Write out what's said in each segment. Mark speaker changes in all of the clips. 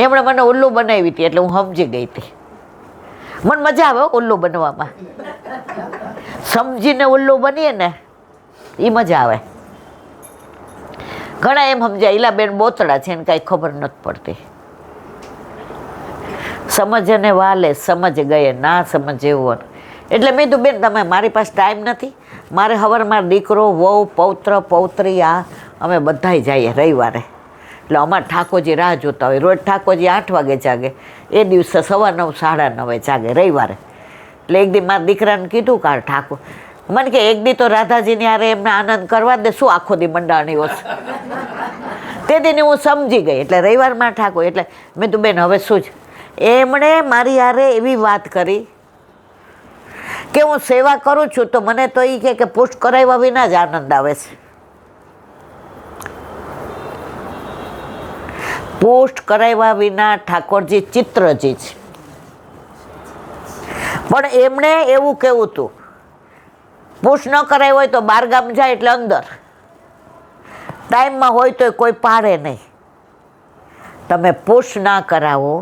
Speaker 1: એમણે મને ઉલ્લુ બનાવી હતી એટલે હું સમજી ગઈ હતી. મને મજા આવે ઉલ્લુ બનવામાં, સમજીને ઉલ્લુ બનીએ ને એ મજા આવે. ઘણા એમ સમજ્યા ઈલાબેન બોતડા છે એને કાંઈ ખબર નથી પડતી. સમજને વાલે સમજ ગયે ના સમજ એવું. એટલે મેં કીધું બેન તમે મારી પાસે ટાઈમ નથી, મારે સવારમાં દીકરો વહુ પૌત્ર પૌત્રી આ અમે બધાય જઈએ રવિવારે. એટલે અમારે ઠાકોરજી રાહ જોતા હોય. રોજ ઠાકોરજી 8 વાગે જાગે, એ દિવસે 9:15 9:30 જાગે રવિવારે. એટલે એક દી મારા દીકરાને કીધું કે ઠાકોર મને કે એક દી તો રાધાજીની હારે એમને આનંદ કરવા દે, શું આખો દી મંડાણી હોશ. તે દીને હું સમજી ગઈ. એટલે રવિવારમાં ઠાકોર એટલે મેં તું બેન હવે શું જ એમણે મારી હારે એવી વાત કરી કે હું સેવા કરું છું તો મને તો એ કે પુષ્ટ કરાવ્યા વિના જ આનંદ આવે છે. પુષ્ટ કરાવ્યા વિના ઠાકોરજી ચિત્રજી છે. પણ એમણે એવું કેવું હતું પુષ્ટ ન કરાવ્યો હોય તો બારગામ જાય એટલે અંદર, ટાઈમમાં હોય તો કોઈ પાડે નહીં. તમે પુષ્ટ ના કરાવો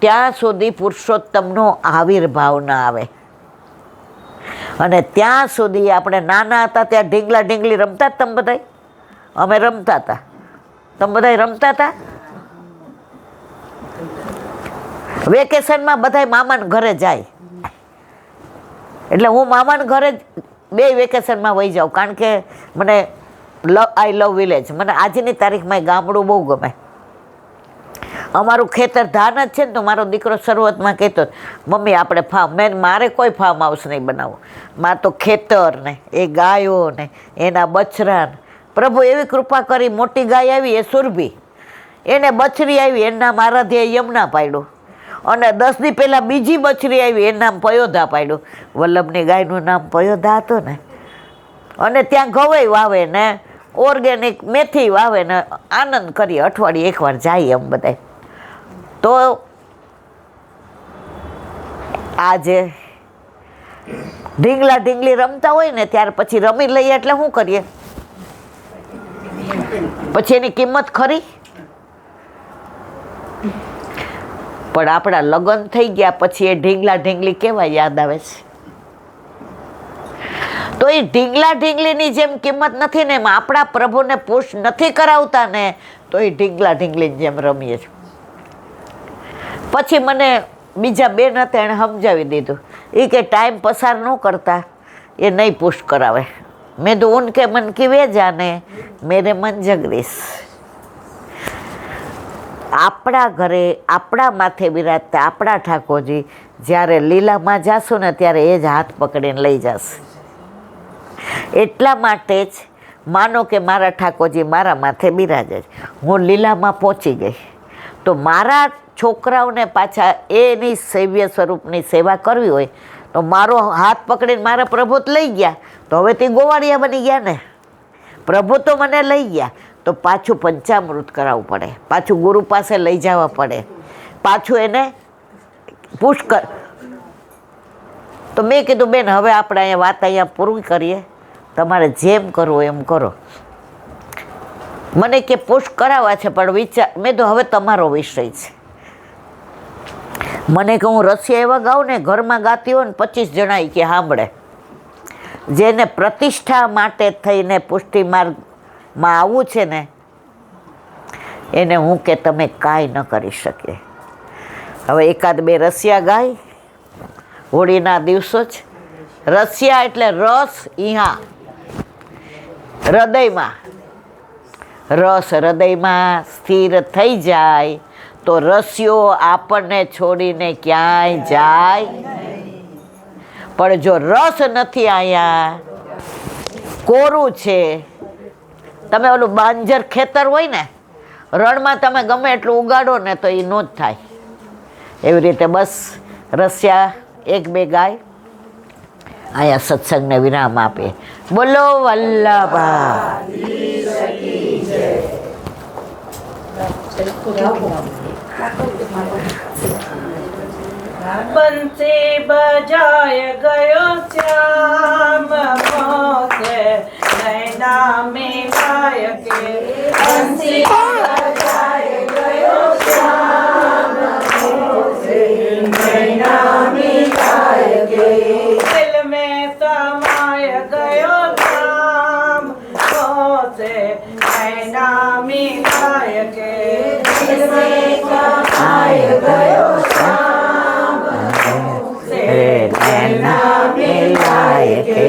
Speaker 1: ત્યાં સુધી પુરુષોત્તમનો આવિર્ભાવ ના આવે. અને ત્યાં સુધી આપણે નાના હતા ત્યાં ઢીંગલા ઢીંગલી રમતા જ તમે બધા? અમે રમતા હતા. તમે બધા રમતા હતા? વેકેશનમાં બધા મામાના ઘરે જાય. એટલે હું મામાના ઘરે 2 વેકેશનમાં વહી જાઉં, કારણ કે મને આઈ લવ વિલેજ. મને આજની તારીખમાં ગામડું બહુ ગમે. અમારું ખેતર ધાન જ છે ને, તો મારો દીકરો શરૂઆતમાં કહેતો મમ્મી આપણે ફાર્મ, મારે કોઈ ફાર્મ હાઉસ નહીં બનાવવું, મારે તો ખેતર ને એ ગાયો ને એના બછરા ને. પ્રભુ એવી કૃપા કરી મોટી ગાય આવી એ સુરભી, એને બછરી આવી એનું નામ આરાધ્યાએ યમુના પાડ્યું. અને 10 દી પહેલાં બીજી બછરી આવી એનું નામ પયોધા પાડ્યું. વલ્લભની ગાયનું નામ પયોધા હતું ને. અને ત્યાં ઘઉં વાવે ને ઓર્ગેનિક મેથી વાવે ને આનંદ કરીએ. અઠવાડિયે એકવાર જઈએ એમ બધા. તો આજે ઢીંગલા ઢીંગલી રમતા હોય ને ત્યારે પછી રમી લઈએ એટલે શું કરીએ? પછી એની કિંમત ખરી? પણ આપણા લગ્ન થઈ ગયા પછી એ ઢીંગલા ઢીંગલી કેવા યાદ આવે છે. તો એ ઢીંગલા ઢીંગલીની જેમ કિંમત નથી ને, એમાં આપણા પ્રભુને પુષ્ટ નથી કરાવતા ને તો એ ઢીંગલા ઢીંગલીની જેમ રમીએ છીએ. પછી મને બીજા બેન હતા એણે સમજાવી દીધું. એ કે ટાઈમ પસાર ન કરતા એ નહીં પુષ્ટ કરાવે. મેં તો ઉનકે મન કી વે જાને મેરે મન જગદીશ. આપણા ઘરે આપણા માથે બિરાજતા આપણા ઠાકોરજી જ્યારે લીલામાં જાશું ને ત્યારે એ જ હાથ પકડીને લઈ જશે. એટલા માટે જ માનો કે મારા ઠાકોરજી મારા માથે બિરાજે છે, હું લીલામાં પહોંચી ગઈ, તો મારા છોકરાઓને પાછા એની સેવ્ય સ્વરૂપની સેવા કરવી હોય તો મારો હાથ પકડીને મારા પ્રભુ જ લઈ ગયા, તો હવે તે ગોવાળિયા બની ગયા ને. પ્રભુ તો મને લઈ ગયા તો પાછું પંચામૃત કરાવવું પડે, પાછું ગુરુ પાસે લઈ જવા પડે, પાછું એને પુષ્ટ કર. તો મેં કીધું બેન હવે આપણે અહીંયા વાત અહીંયા પૂરી કરીએ, તમારે જેમ કરવું એમ કરો. મને કે પુષ્ટ કરાવવા છે પણ વિચાર, મેં તો હવે તમારો વિષય છે. મને કે હું રસિયા એવા ગાઉં ને ઘરમાં ગાતી હોય ને 25 જણા કે સાંભળે, જેને પ્રતિષ્ઠા માટે થઈને પુષ્ટિ માર્ગમાં આવવું છે ને એને હું કે તમે કાંઈ ન કરી શકે. હવે 1-2 રસિયા ગાય હોળીના દિવસો જ. રસિયા એટલે રસ, ઈહા હૃદયમાં, રસ હૃદયમાં સ્થિર થઈ જાય તો રસિયો આપણને છોડીને ક્યાંય જાય. પણ જો રસ નથી અહીંયા, કોરું છે, તમે ઓલું બાંજર ખેતર હોય ને રણમાં તમે ગમે એટલું ઉગાડો ને તો એ નો જ થાય. એવી રીતે બસ રસિયા 1-2 ગાય અહીંયા સત્સંગને વિરામ આપે. બોલો વલ્લભા.
Speaker 2: બંસી બજાય ગયો શ્યામ મોસે નૈના મેં ગાય કે બંસી બજાય ગયો શ્યામ
Speaker 1: આય ગયો શ્યામ રે નૈના મિલાય કે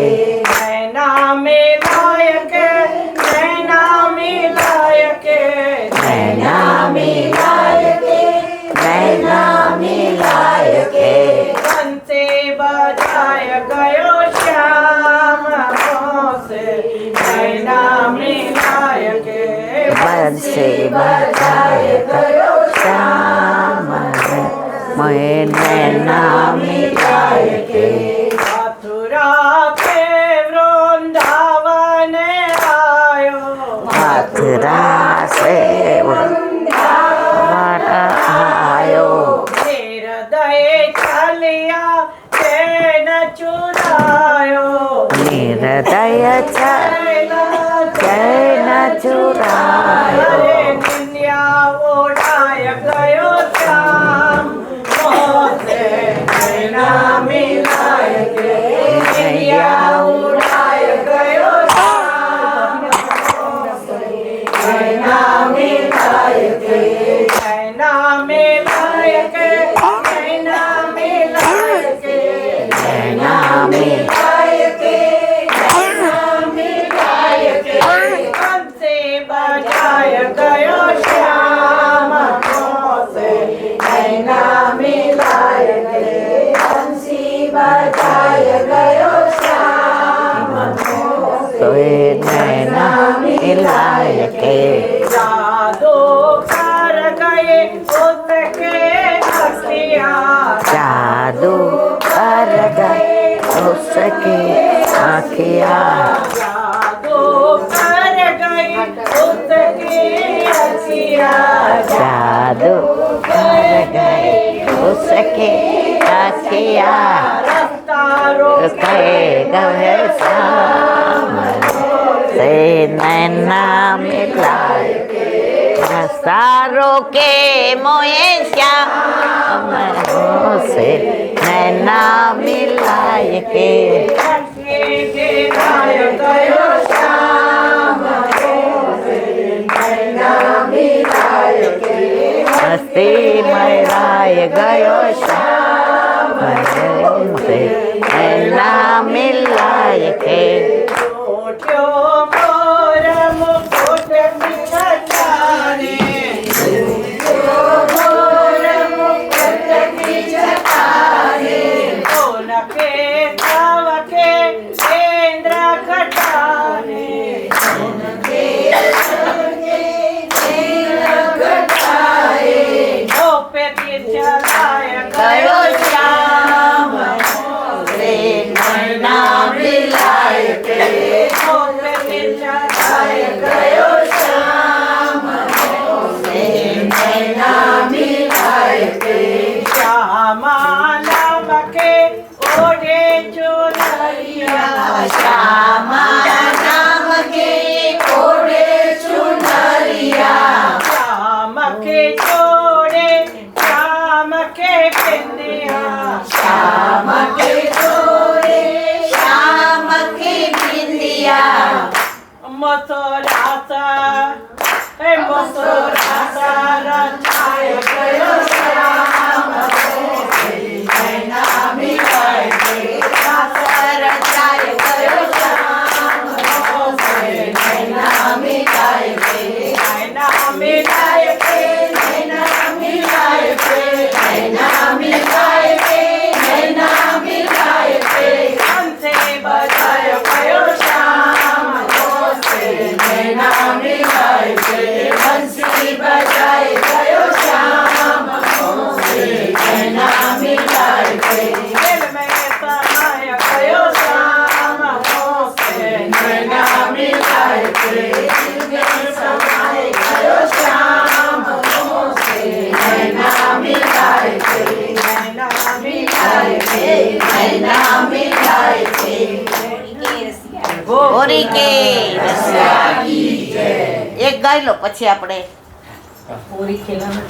Speaker 2: નૈના મિલાય કે નૈના મિલાય કે
Speaker 1: નૈના મિલાય કે નૈના મિલાય કે
Speaker 2: બંસી બજાય ગયો શ્યામ મોસે નૈના મિલાય કે
Speaker 1: બંસી બજાય ગયો શ્યામ મેં નૈના મિલાય કે
Speaker 2: મથુરા કે વૃંદાવન આયો
Speaker 1: મથુરા સે વૃંદાવન આયો
Speaker 2: હૃદય ચલિયા ચેન ચુરાયો
Speaker 1: નિર્દય ચૈન ચુરાયો
Speaker 2: નિન્યા ઓઢાય ગયો શ્યામ મોસે નૈના મિલાય કે નિન્યા ઓઢાય ગયો શ્યામ નૈના મિલાય કે નૈના મિલાય કે નૈના મિલાય કે
Speaker 1: નૈના મિલાય
Speaker 2: કે નૈના મિલાય કે બંસી બજાય ગયો શ્યામ મોસે નૈના મિલાય કે બંસી બજાય ગયો શ્યામ
Speaker 1: સોએ નૈના મિલાય કે
Speaker 2: જાદू कर गए उसके हसिया
Speaker 1: जादू कर गए उसकी आँखियाँ
Speaker 2: जादू कर गए उसके हसिया
Speaker 1: जादू कर गए उसकी आँखियाँ
Speaker 2: रफ्तारो
Speaker 1: कहे गए शाम से नैना मिलाए सारों के मोए श्याम से नैना मिलाए के
Speaker 2: गयो श्याम नैना मिलाय के
Speaker 1: मस्ती मराए गयो श्याम से नैना मिलाए के
Speaker 2: छोट्यो मोर मुकुट बिछतारे मोर मुकुट बिछतारे उनके तव के केंद्र घटारे उनके केंद्र घटारे पे चलाय गयो श्याम
Speaker 1: से नैना मिलाए के
Speaker 2: पे चलाय गयो श्याम
Speaker 1: से नैना मिलाए के
Speaker 2: श्यामा नाम के ओढ़े चुनरिया
Speaker 1: श्यामा नाम के ओढ़े चुनरिया
Speaker 2: श्याम के छोड़े श्याम के बिंदिया
Speaker 1: श्याम के छोड़े श्याम की बिंदिया
Speaker 2: मसोरासा मसोरासा रचाय गयो श्याम नैना मिलाय के
Speaker 1: रचाए गयो श्याम नैना मिलाए के
Speaker 2: नैना मिलाय के नैना मिलाय के
Speaker 1: नैना मिलाए के नैना मिलाए के
Speaker 2: हमसे बजाय गयो श्याम
Speaker 1: नैना मिलाए के बंसी बजाए गयो श्याम नैना मिलाए के
Speaker 2: दिल में समाय गयो श्याम
Speaker 1: नैना मिलाए के दिल में समाए गयो श्याम नैना मिलाए के
Speaker 2: नैना
Speaker 1: मिलाए के नैना मिलाए के ગોરી કે એક ગાઈ લો પછી આપણે
Speaker 2: પૂરી ખેલા
Speaker 1: રે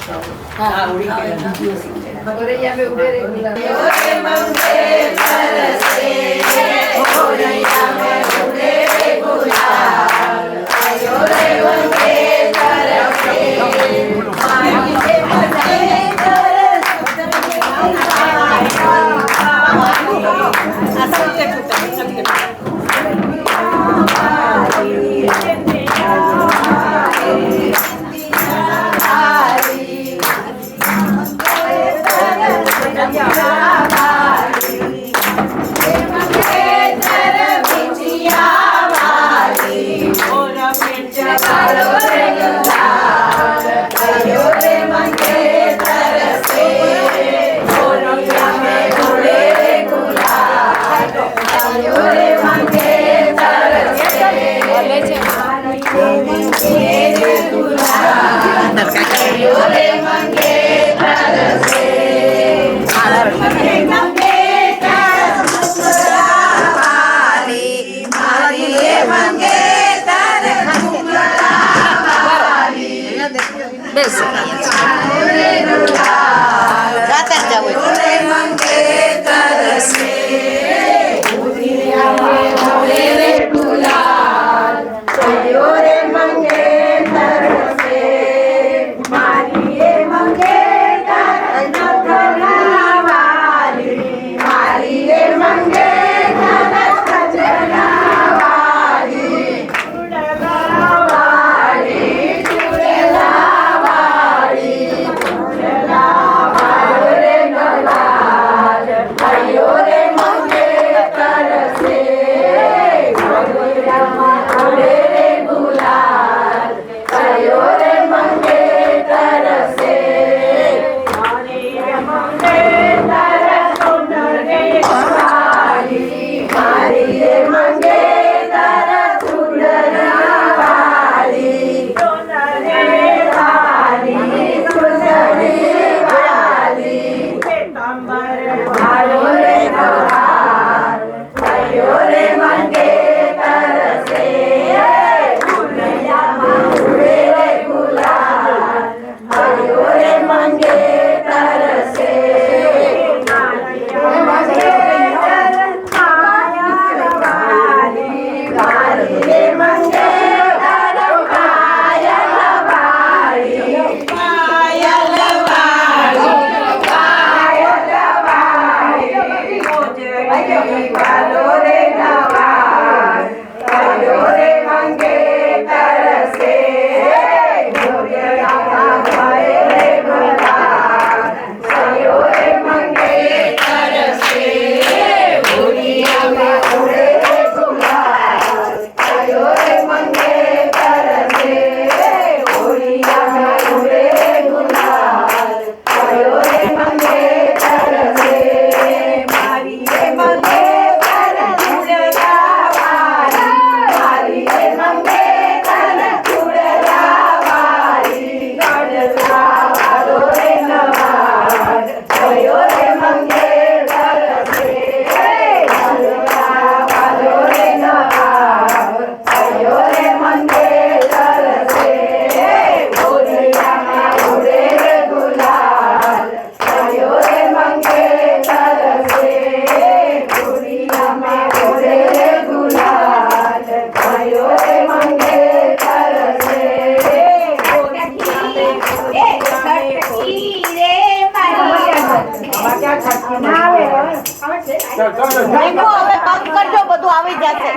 Speaker 1: દેખો હવે બંધ કરજો, બધું આવી જશે.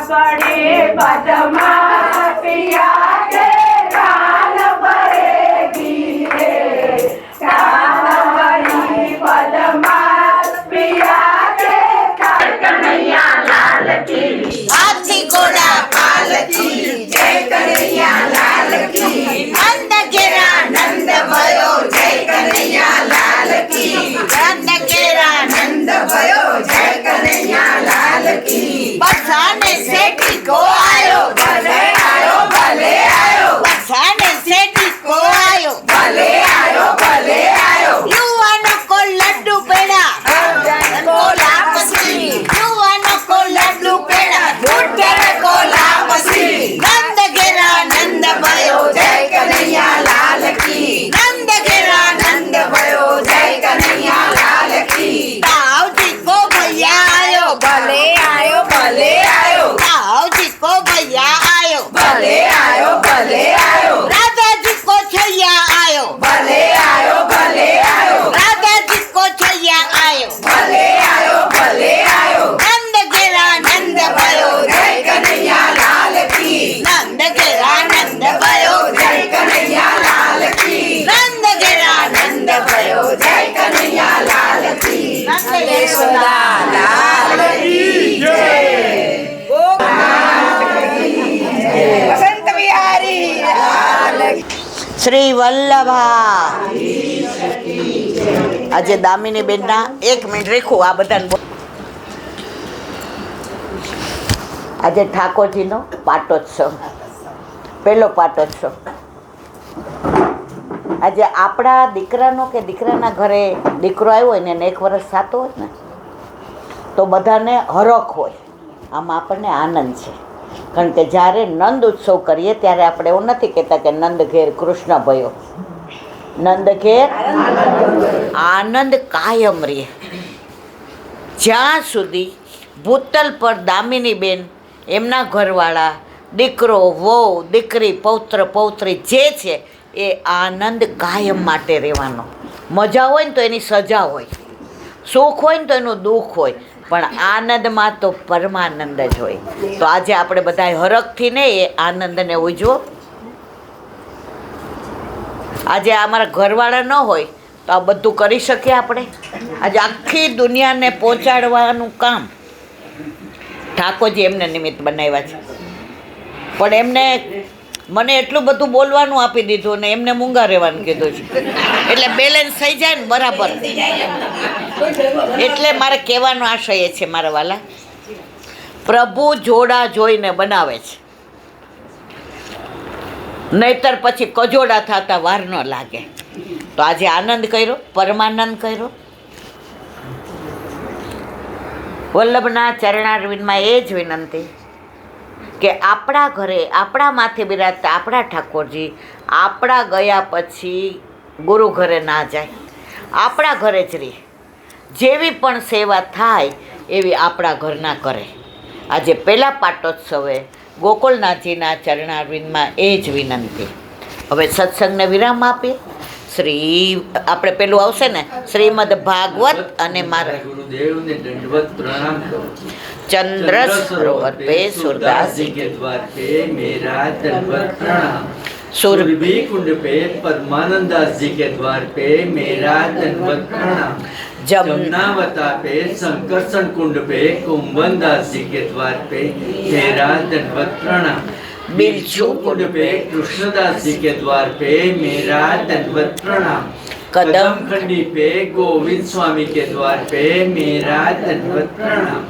Speaker 2: बड़े बदमाश पिया के कान भरे
Speaker 1: શ્રી વલ્લભા. આજે દામિની બેનના 1 મિનિટ રેખું આ બધાને આજે ઠાકોરજીનો પાટોત્સવ, પહેલો પાટોત્સવ. આજે આપણા દીકરાનો કે દીકરાના ઘરે દીકરો આવ્યો હોય ને એને 1 વર્ષ થતો હોય ને તો બધાને હરખ હોય, આમાં આપણને આનંદ છે. કારણ કે જ્યારે નંદ ઉત્સવ કરીએ ત્યારે આપણે એવું નથી કહેતા કે નંદ ઘેર કૃષ્ણ ભયો. નંદ ઘેર આનંદ કાયમ રહે. જ્યાં સુધી ભૂતલ પર દામિની બેન, એમના ઘરવાળા, દીકરો, વહુ, દીકરી, પૌત્ર, પૌત્રી જે છે એ આનંદ કાયમ માટે રહેવાનો. મજા હોય ને તો એની સજા હોય, સુખ હોય ને તો એનું દુઃખ હોય, પણ આનંદમાં તો પરમાનંદ જ હોય. તો આજે આપણે બધા હરખથી ને એ આનંદને ઉજવો. આજે અમારા ઘરવાળા ન હોય તો આ બધું કરી શકીએ આપણે. આજે આખી દુનિયાને પહોંચાડવાનું કામ ઠાકોરજી એમને નિમિત્ત બનાવ્યા છે. પણ એમને મને એટલું બધું બોલવાનું આપી દીધું ને એમને મૂંગા રહેવાનું કીધું છે, એટલે બેલેન્સ થઈ જાય ને બરાબર. એટલે મારે કહેવાનો આશય એ છે મારા વાલા, પ્રભુ જોડા જોઈને બનાવે છે, નહીતર પછી કજોડા થતા વાર ન લાગે. તો આજે આનંદ કર્યો, પરમાનંદ કર્યો. વલ્લભના ચરણારવિંદમાં એ જ વિનંતી કે આપણા ઘરે આપણા માથે બિરાજતા આપણા ઠાકોરજી આપણા ગયા પછી ગુરુ ઘરે ના જાય, આપણા ઘરે જ રહે. જેવી પણ સેવા થાય એવી આપણા ઘરના કરે. આજે પહેલા પાટોત્સવે ગોકુળનાથજીના ચરણારવિંદમાં એ જ વિનંતી. હવે સત્સંગને વિરામ આપીએ. શ્રી આપણે પેલું આવશે ને શ્રીમદ ભાગવત અને મારા
Speaker 3: गुरुदेव ने दंडवत प्रणाम करो।
Speaker 1: चंद्र सरोवर पे सूरदास जी
Speaker 3: के द्वार पे मेरा दंडवत प्रणाम।
Speaker 1: सूर
Speaker 3: सुरभि कुंड पे परमानंदास जी के द्वार पे मेरा दंडवत प्रणाम। जमुनावता पे संकर्षण कुंड पे कुंभनदास जी के द्वार पे मेरा दंडवत प्रणाम। बिरजू कुंड पे कृष्णदास जी के द्वार पे मेरा दंडवत प्रणाम। कदम खंडी पे गोविंद स्वामी के द्वार पे मेरा दंडवत प्रणाम।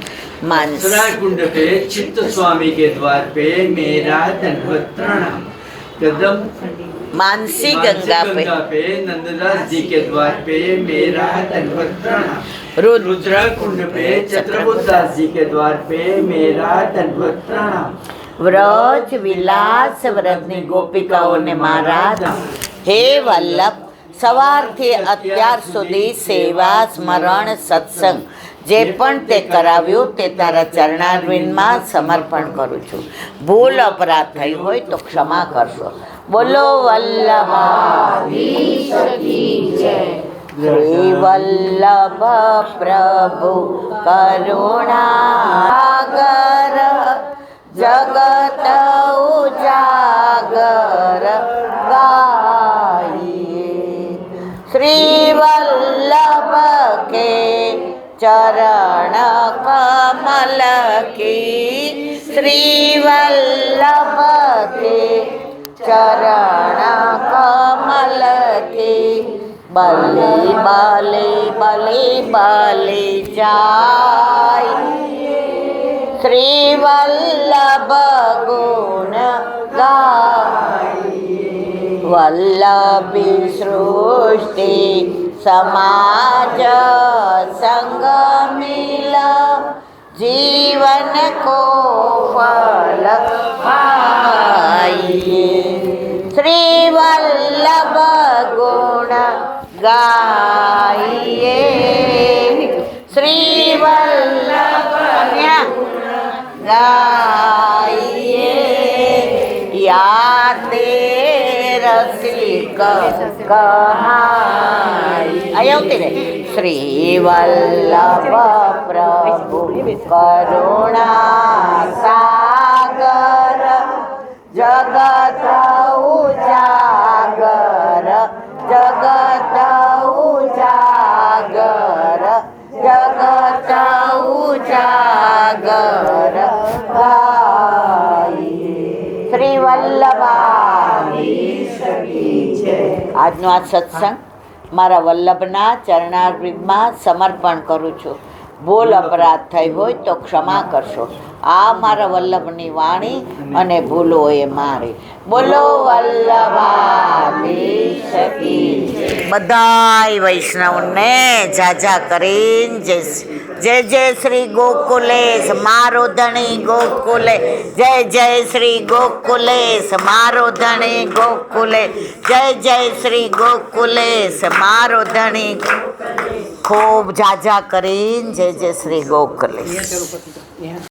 Speaker 3: मानसरा कुंड पे चित्त स्वामी के द्वार पे मेरा दंडवत प्रणाम। कदम
Speaker 1: मानसी गंगा
Speaker 3: पे नंददास जी के द्वार पे मेरा दंडवत प्रणाम। रुद्र कुंड पे चतुर्बुद्धदास जी के द्वार पे मेरा दंडवत प्रणाम।
Speaker 1: વ્રજ વિલાસ વ્રતની ગોપિકાઓને મહારાજ હે વલ્લભ, સવારથી અત્યાર સુધી સેવા, સ્મરણ, સત્સંગ જે પણ તે કરાવ્યું તે તારા ચરણારવિંદમાં સમર્પણ કરું છું. ભૂલ અપરાધ થઈ હોય તો ક્ષમા કરશો. બોલો વલ્લભાધીશ કી જય. શ્રી વલ્લભ પ્રભુ કરુણાગર જગત ઉજાગર ગાઈએ. શ્રી વલ્લભ કે ચરણ કમલ કી, શ્રી વલ્લભ કે ચરણ કમલ કી. બલી બલી બલી બલી જાય શ્રી વલ્લભ ગુણ ગાય. વલ્લભી સૃષ્ટિ સમાજ સંગ મિલ, જીવન કો ફલ પાઈએ. શ્રી વલ્લભ ગુણ ગાઈએ. શ્રી વલ્લભ ગાઈએ. યાતે રસિક કહાઈ. અહીં આવતી ને શ્રી વલ્લભ પ્રભુ કરુણા સાગર, જગત ઉજાગર, જગત ઉજાગર, જગત ઉજાગર ગાઈએ. શ્રી વલ્લભાધીશ આજનો આ સત્સંગ મારા વલ્લભના ચરણારવિંદમાં સમર્પણ કરું છું. ભૂલ અપરાધ થઈ હોય તો ક્ષમા કરશો. આ મારા વલ્લભની વાણી અને ભૂલો એ મારી. બોલો વલ્લભાધીશ કી જય. બધાય વૈષ્ણવને જાજા કરીને જય જય શ્રી ગોકુલેશ મારો ધણી ગોકુલે. જય જય શ્રી ગોકુલેશ મારો ધણી ગોકુલે. જય જય શ્રી ગોકુલેશ મારો ધણી. ખૂબ જાજા કરીને જય જય શ્રી ગોકુલેશ.